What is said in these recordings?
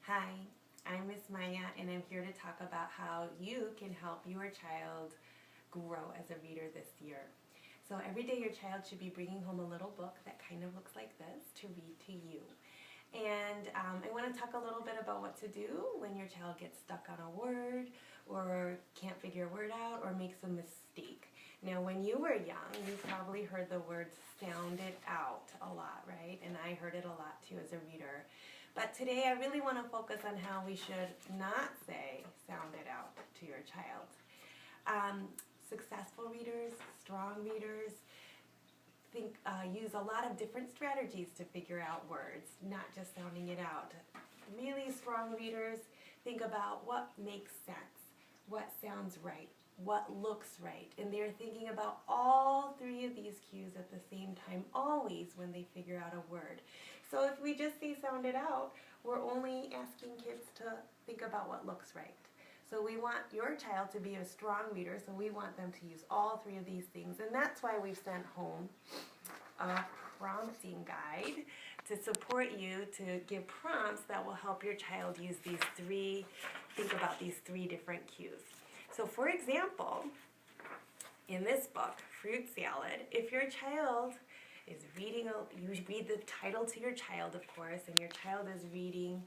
Hi, I'm Miss Maya, and I'm here to talk about how you can help your child grow as a reader this year. So every day your child should be bringing home a little book that kind of looks like this to read to you. And I want to talk a little bit about what to do when your child gets stuck on a word or can't figure a word out or makes a mistake. Now when you were young, you probably heard the word sound it out a lot, right? And I heard it a lot too as a reader. But today I really want to focus on how we should not say sound it out to your child. Successful readers, strong readers, use a lot of different strategies to figure out words, not just sounding it out. Really strong readers think about what makes sense, what sounds right, what looks right, and they're thinking about all three of these cues at the same time, always when they figure out a word. So if we just say sound it out, we're only asking kids to think about what looks right. So we want your child to be a strong reader, so we want them to use all three of these things, and that's why we've sent home a prompting guide to support you, to give prompts that will help your child use think about these three different cues. So for example, in this book, Fruit Salad, if your child is reading, you read the title to your child, of course, and your child is reading.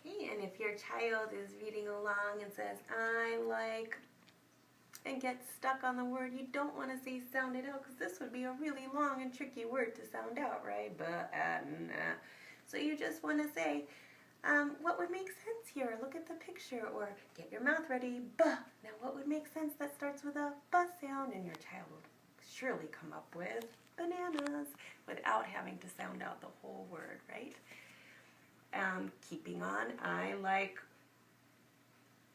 Okay, and if your child is reading along and says, I like, and gets stuck on the word, you don't want to say sound it out, because this would be a really long and tricky word to sound out, right? Nah. So you just want to say, what would make sense here? Look at the picture, or get your mouth ready, buh. Now what would make sense that starts with a buh sound? And your child will surely come up with bananas without having to sound out the whole word, right? Keeping on, I like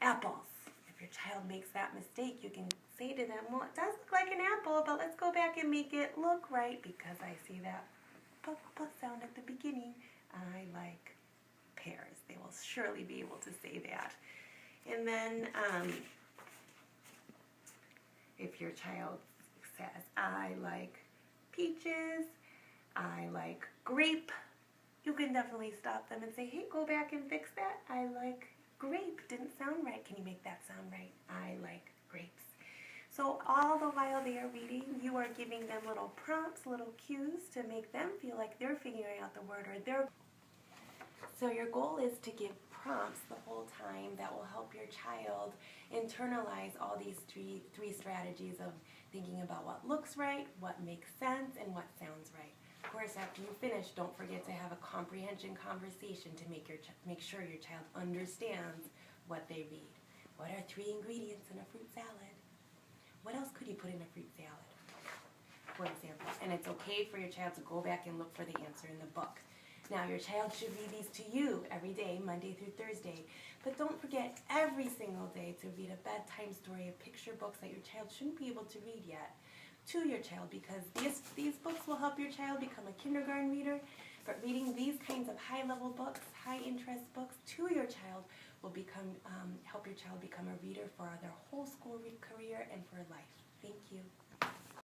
apples. If your child makes that mistake, you can say to them, well, it does look like an apple, but let's go back and make it look right because I see that puff puff sound at the beginning. I like pears. They will surely be able to say that. And then if your child says, I like peaches, I like grape, you can definitely stop them and say, hey, go back and fix that. I like grape. Didn't sound right. Can you make that sound right? I like grapes. So all the while they are reading, you are giving them little prompts, little cues to make them feel like they're figuring out the word or they're. So your goal is to give prompts the whole time that will help your child internalize all these three strategies of thinking about what looks right, what makes sense, and what sounds right. Of course, after you finish, don't forget to have a comprehension conversation to make sure your child understands what they read. What are 3 ingredients in a fruit salad? What else could you put in a fruit salad, for example? And it's okay for your child to go back and look for the answer in the book. Now, your child should read these to you every day, Monday through Thursday. But don't forget every single day to read a bedtime story, a picture books that your child shouldn't be able to read yet, to your child, because these books will help your child become a kindergarten reader, but reading these kinds of high-level books, high-interest books to your child will help your child become a reader for their whole school career and for life. Thank you.